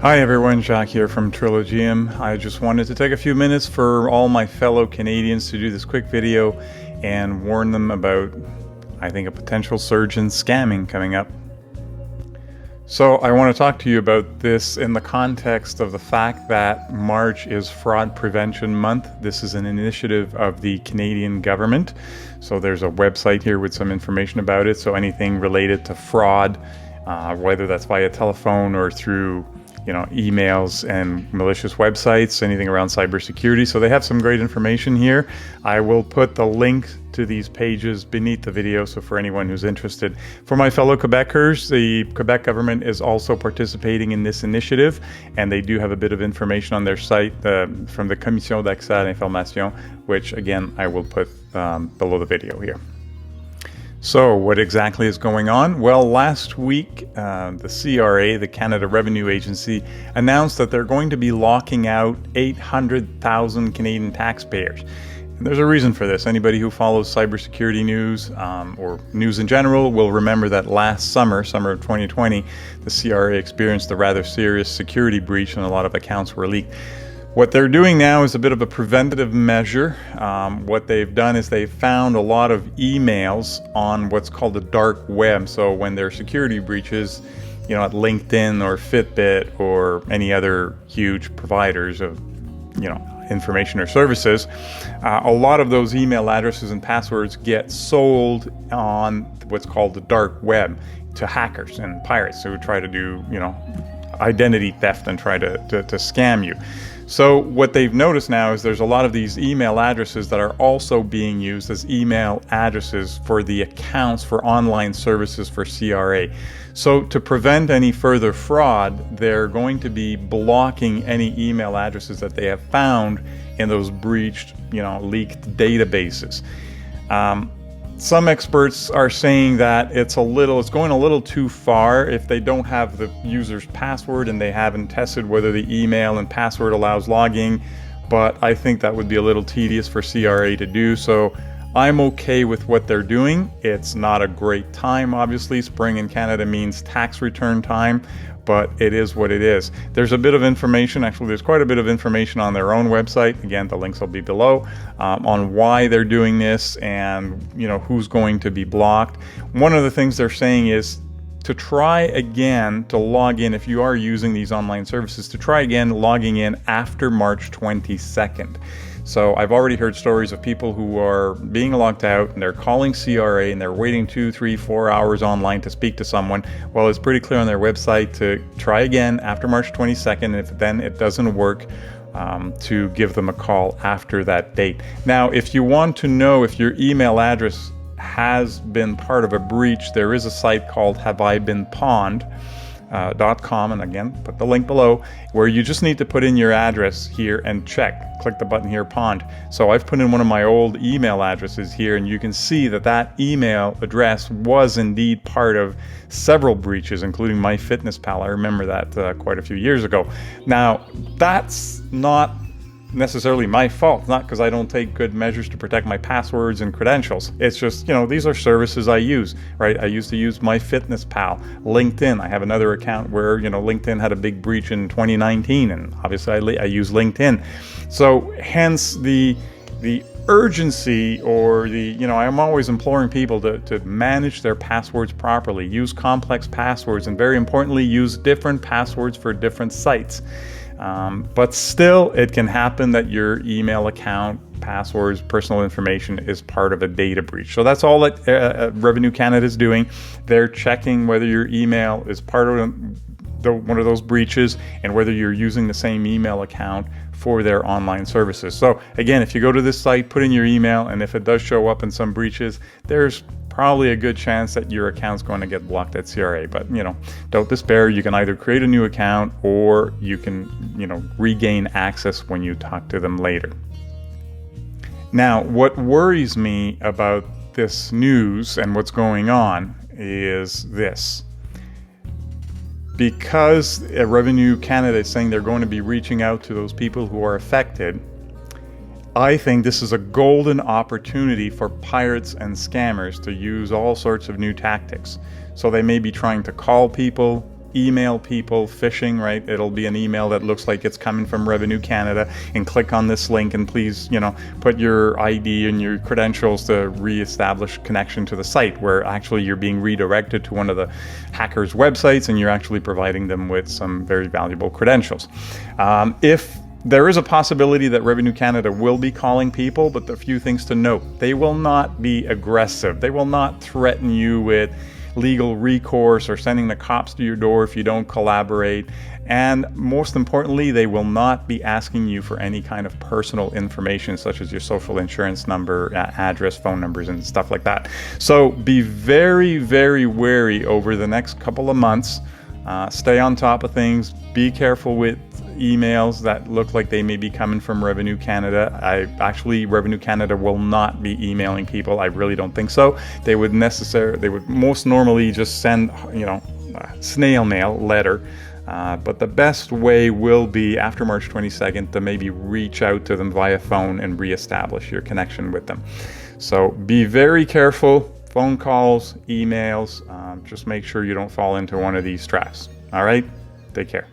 Hi everyone, Jacques here from Trilogium. I just wanted to take a few minutes for all my fellow Canadians to do this quick video and warn them about, I think, a potential surge in scamming coming up. So I want to talk to you about this in the context of the fact that March is Fraud Prevention Month. This is an initiative of the Canadian government. So there's a website here with some information about it. So anything related to fraud, whether that's via telephone or through emails and malicious websites, anything around cybersecurity. So they have some great information here. I will put the link to these pages beneath the video, so for anyone who's interested. For my fellow Quebecers, the Quebec government is also participating in this initiative, and they do have a bit of information on their site from the Commission d'accès à l'information, which again, I will put below the video here. So what exactly is going on? Well, last week, the CRA, the Canada Revenue Agency, announced that they're going to be locking out 800,000 Canadian taxpayers. And there's a reason for this. Anybody who follows cybersecurity news or news in general will remember that last summer of 2020, the CRA experienced a rather serious security breach and a lot of accounts were leaked. What they're doing now is a bit of a preventative measure. What they've done is they've found a lot of emails on what's called the dark web. So when there are security breaches, at LinkedIn or Fitbit or any other huge providers of, information or services, a lot of those email addresses and passwords get sold on what's called the dark web to hackers and pirates who try to do, identity theft and try to scam you. So what they've noticed now is there's a lot of these email addresses that are also being used as email addresses for the accounts for online services for CRA. So to prevent any further fraud, they're going to be blocking any email addresses that they have found in those breached, leaked databases. Some experts are saying that it's going a little too far if they don't have the user's password and they haven't tested whether the email and password allows logging, but I think that would be a little tedious for CRA to do. So I'm okay with what they're doing. It's not a great time, obviously. Spring in Canada means tax return time, but it is what it is. There's a bit of information, actually there's quite a bit of information on their own website. Again, the links will be below, on why they're doing this and who's going to be blocked. One of the things they're saying is to try again to log in, if you are using these online services, to try again logging in after March 22nd. So I've already heard stories of people who are being locked out and they're calling CRA and they're waiting 2, 3, 4 hours online to speak to someone. Well, it's pretty clear on their website to try again after March 22nd. And if then it doesn't work, to give them a call after that date. Now, if you want to know if your email address has been part of a breach, there is a site called haveibeenpawned.com, and again, put the link below, where you just need to put in your address here and click the button here, pawned. So I've put in one of my old email addresses here, and you can see that email address was indeed part of several breaches, including MyFitnessPal. I remember that quite a few years ago. Now, that's not necessarily my fault, not because I don't take good measures to protect my passwords and credentials. It's just, these are services I use, right? I used to use MyFitnessPal, LinkedIn. I have another account where, LinkedIn had a big breach in 2019, and obviously I use LinkedIn. So hence the urgency, or I'm always imploring people to manage their passwords properly, use complex passwords, and very importantly, use different passwords for different sites. But still, it can happen that your email account, passwords, personal information is part of a data breach. So that's all that Revenue Canada is doing. They're checking whether your email is part of one of those breaches and whether you're using the same email account for their online services. So again, if you go to this site, put in your email, and if it does show up in some breaches, there's probably a good chance that your account's going to get blocked at CRA. But don't despair. You can either create a new account or you can regain access when you talk to them later. Now, what worries me about this news and what's going on is this. Because Revenue Canada is saying they're going to be reaching out to those people who are affected, I think this is a golden opportunity for pirates and scammers to use all sorts of new tactics. So they may be trying to call people, email people phishing, right? It'll be an email that looks like it's coming from Revenue Canada, and click on this link and please, put your ID and your credentials to reestablish connection to the site, where actually you're being redirected to one of the hackers' websites and you're actually providing them with some very valuable credentials. If there is a possibility that Revenue Canada will be calling people, but a few things to note. They will not be aggressive. They will not threaten you with legal recourse or sending the cops to your door if you don't collaborate. And most importantly, they will not be asking you for any kind of personal information, such as your social insurance number, address, phone numbers, and stuff like that. So be very, very wary over the next couple of months. Stay on top of things. Be careful with emails that look like they may be coming from Revenue Canada. Revenue Canada will not be emailing people. I really don't think so. They would most normally just send, snail mail letter. But the best way will be after March 22nd to maybe reach out to them via phone and reestablish your connection with them. So be very careful. Phone calls, emails, just make sure you don't fall into one of these traps. All right? Take care.